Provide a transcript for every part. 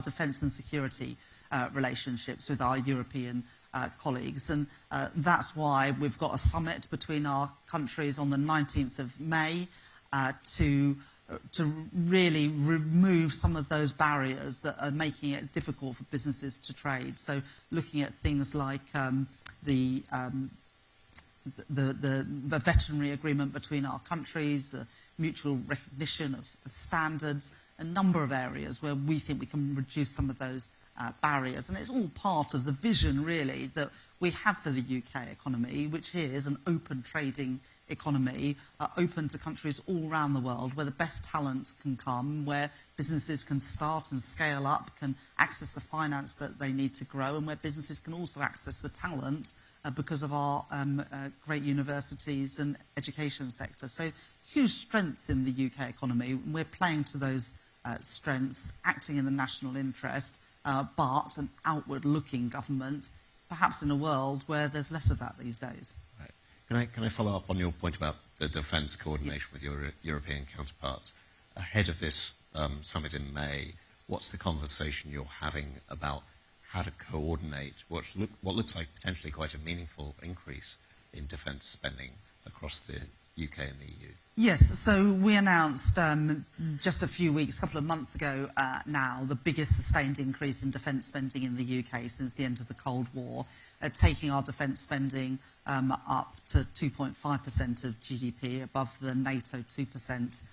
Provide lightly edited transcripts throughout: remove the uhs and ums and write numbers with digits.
defence and security relationships with our European colleagues. And that's why we've got a summit between our countries on the 19th of May to really remove some of those barriers that are making it difficult for businesses to trade. So looking at things like the veterinary agreement between our countries, the mutual recognition of standards, a number of areas where we think we can reduce some of those barriers. And it's all part of the vision, really, that we have for the UK economy, which is an open trading economy, open to countries all around the world, where the best talent can come, where businesses can start and scale up, can access the finance that they need to grow, and where businesses can also access the talent because of our great universities and education sector. So huge strengths in the UK economy. We're playing to those strengths, acting in the national interest, but an outward-looking government, perhaps in a world where there's less of that these days. Right. Can I follow up on your point about the defence coordination with your European counterparts? Ahead of this summit in May, what's the conversation you're having about how to coordinate what looks like potentially quite a meaningful increase in defence spending across the UK and the EU? Yes, so we announced just a couple of months ago now, the biggest sustained increase in defence spending in the UK since the end of the Cold War, taking our defence spending up to 2.5% of GDP, above the NATO 2%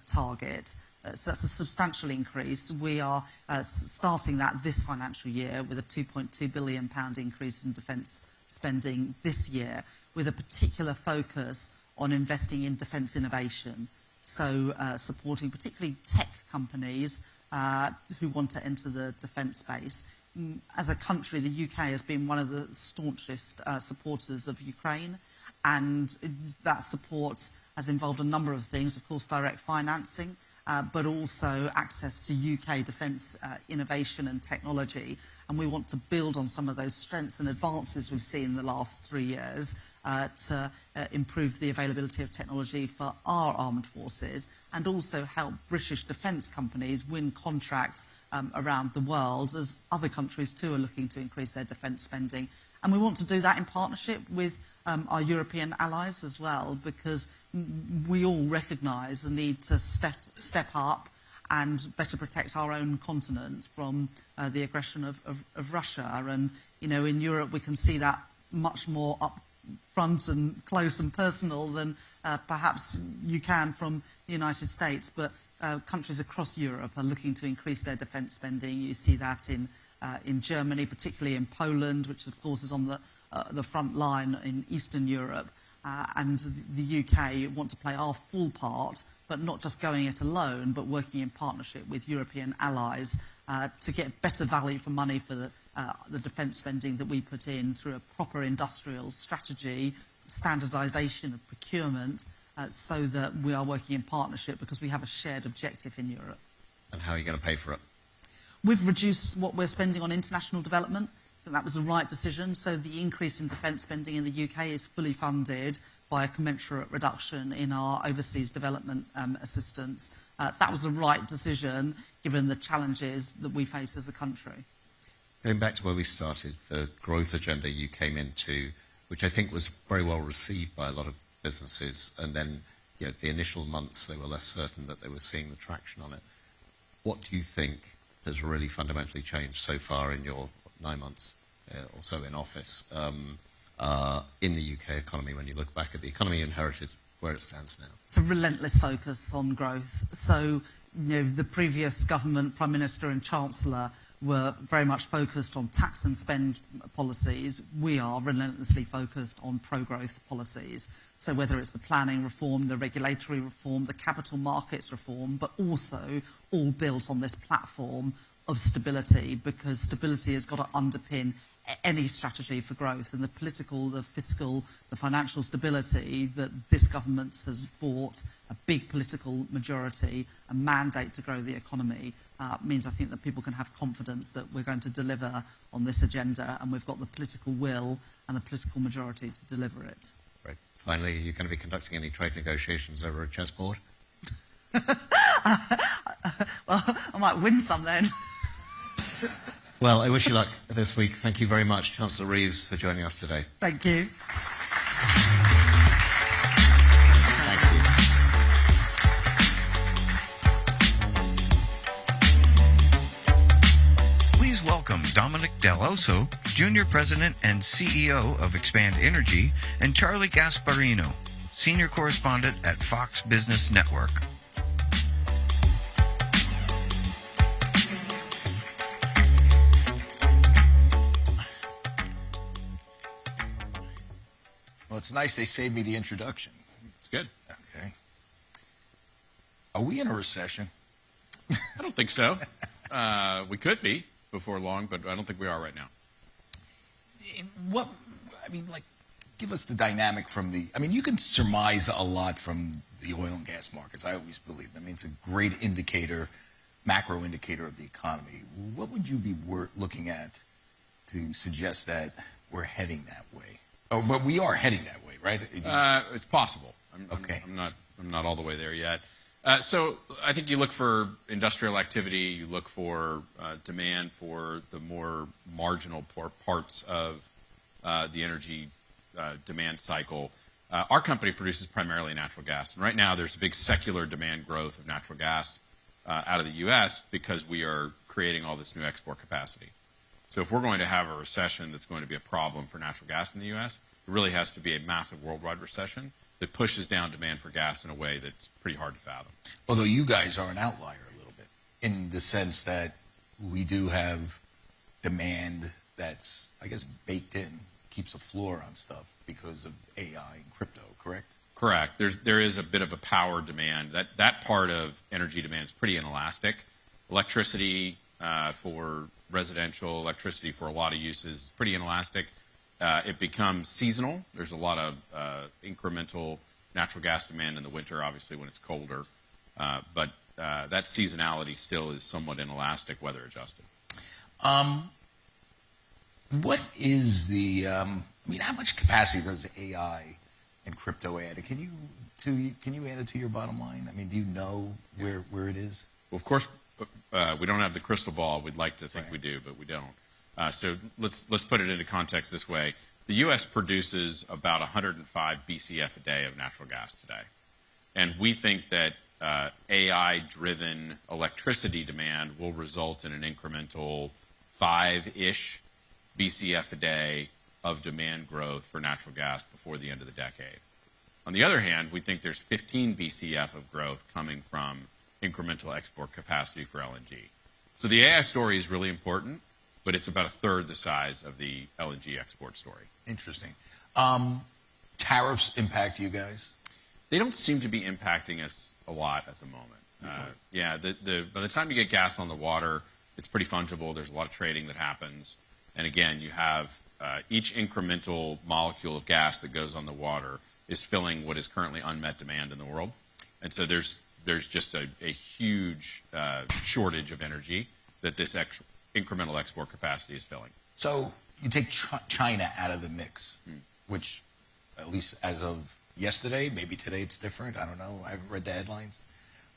target. So that's a substantial increase. We are starting that this financial year with a £2.2 billion increase in defence spending this year, with a particular focus on investing in defence innovation. So supporting particularly tech companies who want to enter the defence space. As a country, the UK has been one of the staunchest supporters of Ukraine, and that support has involved a number of things, of course, direct financing, but also access to UK defence innovation and technology. And we want to build on some of those strengths and advances we've seen in the last 3 years to improve the availability of technology for our armed forces, and also help British defence companies win contracts around the world, as other countries too are looking to increase their defence spending. And we want to do that in partnership with our European allies as well, because we all recognise the need to step up and better protect our own continent from the aggression of Russia. And, you know, in Europe we can see that much more up front and close and personal than perhaps you can from the United States. But countries across Europe are looking to increase their defence spending. You see that in Germany, particularly in Poland, which of course is on the front line in Eastern Europe. And the UK want to play our full part, but not just going it alone, but working in partnership with European allies to get better value for money for the defence spending that we put in through a proper industrial strategy, standardisation of procurement, so that we are working in partnership because we have a shared objective in Europe. And how are you going to pay for it? We've reduced what we're spending on international development. I think that was the right decision. So the increase in defence spending in the UK is fully funded by a commensurate reduction in our overseas development assistance. That was the right decision, given the challenges that we face as a country. Going back to where we started, the growth agenda you came into, which I think was very well received by a lot of businesses, and then, you know, the initial months they were less certain that they were seeing the traction on it. What do you think has really fundamentally changed so far in your 9 months or so in office in the UK economy, when you look back at the economy you inherited, where it stands now? It's a relentless focus on growth. So, you know, the previous government, Prime Minister and Chancellor, were very much focused on tax and spend policies. We are relentlessly focused on pro-growth policies. So whether it's the planning reform, the regulatory reform, the capital markets reform, but also all built on this platform of stability, because stability has got to underpin any strategy for growth, and the political, the fiscal, the financial stability that this government has brought, a big political majority, a mandate to grow the economy, means I think that people can have confidence that we're going to deliver on this agenda, and we've got the political will and the political majority to deliver it. Right. Finally, are you going to be conducting any trade negotiations over a chessboard? Well, I might win some then. Well, I wish you luck this week. Thank you very much, Chancellor Reeves, for joining us today. Thank you. Thank you. Please welcome Dominic Del Oso, Junior President and CEO of Expand Energy, and Charlie Gasparino, Senior Correspondent at Fox Business Network. Well, it's nice they saved me the introduction. It's good. Okay. Are we in a recession? I don't think so. We could be before long, but I don't think we are right now. Give us the dynamic from you can surmise a lot from the oil and gas markets. I always believe that. I mean, it's a great indicator, macro indicator of the economy. What would you be looking at to suggest that we're heading that way? Oh, but we are heading that way, right? It's possible. Okay. I'm not all the way there yet. So I think you look for industrial activity. You look for demand for the more marginal parts of the energy demand cycle. Our company produces primarily natural gas. And right now there's a big secular demand growth of natural gas out of the U.S. because we are creating all this new export capacity. So if we're going to have a recession that's going to be a problem for natural gas in the U.S., it really has to be a massive worldwide recession that pushes down demand for gas in a way that's pretty hard to fathom. Although you guys are an outlier a little bit in the sense that we do have demand that's, I guess, baked in, keeps a floor on stuff because of AI and crypto, correct? Correct. There is a bit of a power demand. That part of energy demand is pretty inelastic. Electricity for residential, electricity for a lot of uses is pretty inelastic. It becomes seasonal. There's a lot of incremental natural gas demand in the winter, obviously, when it's colder. But that seasonality still is somewhat inelastic, weather adjusted. What is the, how much capacity does AI and crypto add? Can you add it to your bottom line? I mean, do you know where it is? Well, of course, we don't have the crystal ball. We'd like to think we do, but we don't. So let's put it into context this way. The U.S. produces about 105 BCF a day of natural gas today. And we think that AI-driven electricity demand will result in an incremental 5-ish BCF a day of demand growth for natural gas before the end of the decade. On the other hand, we think there's 15 BCF of growth coming from incremental export capacity for LNG. So the AI story is really important, but it's about a third the size of the LNG export story. Interesting. Tariffs impact you guys? They don't seem to be impacting us a lot at the moment. By the time you get gas on the water, it's pretty fungible. There's a lot of trading that happens. And again, you have each incremental molecule of gas that goes on the water is filling what is currently unmet demand in the world. And so there's just a huge shortage of energy that this incremental export capacity is filling. So you take China out of the mix, which at least as of yesterday, maybe today it's different. I don't know. I haven't read the headlines.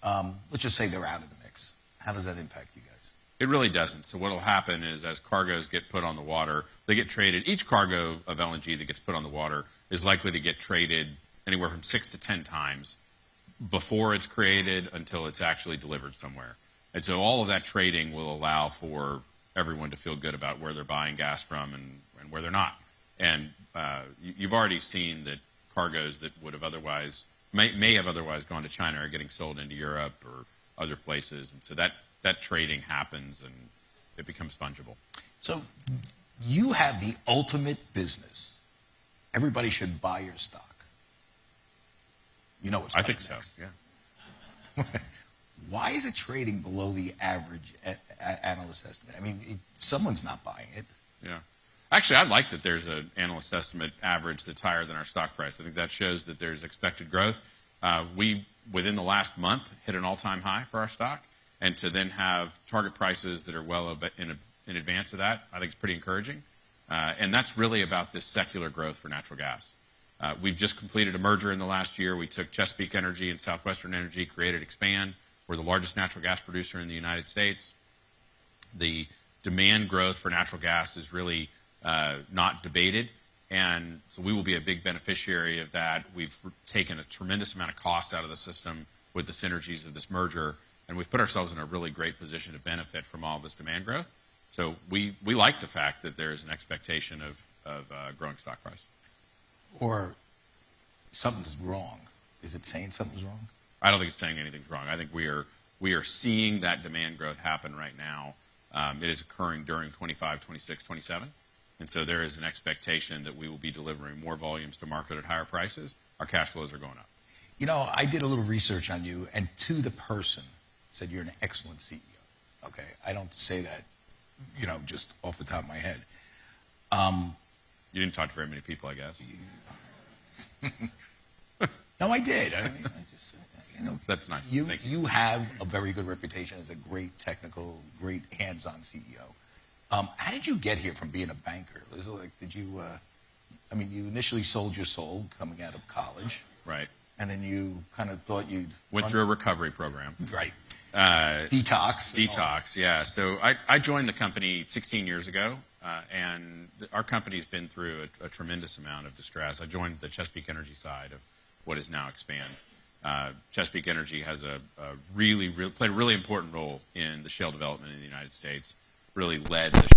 Let's just say they're out of the mix. How does that impact you guys? It really doesn't. So what will happen is as cargoes get put on the water, they get traded. Each cargo of LNG that gets put on the water is likely to get traded anywhere from 6 to 10 times before it's created until it's actually delivered somewhere. And so all of that trading will allow for everyone to feel good about where they're buying gas from and where they're not. And you've already seen that cargoes that would have otherwise may have otherwise gone to China are getting sold into Europe or other places. And so that trading happens and it becomes fungible. So you have the ultimate business. Everybody should buy your stock. You know what's coming next. I think so, yeah. Why is it trading below the average analyst estimate? I mean, someone's not buying it. Yeah. Actually, I like that there's an analyst estimate average that's higher than our stock price. I think that shows that there's expected growth. We, within the last month, hit an all-time high for our stock. And to then have target prices that are well in advance of that, I think is pretty encouraging. And that's really about this secular growth for natural gas. We've just completed a merger in the last year. We took Chesapeake Energy and Southwestern Energy, created Expand. We're the largest natural gas producer in the United States. The demand growth for natural gas is really not debated. And so we will be a big beneficiary of that. We've taken a tremendous amount of cost out of the system with the synergies of this merger, and we've put ourselves in a really great position to benefit from all this demand growth. So we like the fact that there's an expectation of growing stock price. Or something's wrong. Is it saying something's wrong? I don't think it's saying anything's wrong. I think we are seeing that demand growth happen right now. It is occurring during 25, 26, 27. And so there is an expectation that we will be delivering more volumes to market at higher prices. Our cash flows are going up. You know, I did a little research on you, and to the person said you're an excellent CEO. Okay, I don't say that, you know, just off the top of my head. You didn't talk to very many people, I guess. No, I did. I mean, I just, you know, That's nice. Thank you. You have a very good reputation as a great technical, great hands-on CEO. How did you get here from being a banker? Was it like, did you? I mean, you initially sold your soul coming out of college, Right. and then you kind of thought you'd Went through a recovery program. right detox. Detox, yeah. So I joined the company 16 years ago, and our company's been through a tremendous amount of distress. I joined the Chesapeake Energy side of what is now Expand. Chesapeake Energy has played a really important role in the shale development in the United States. Really led the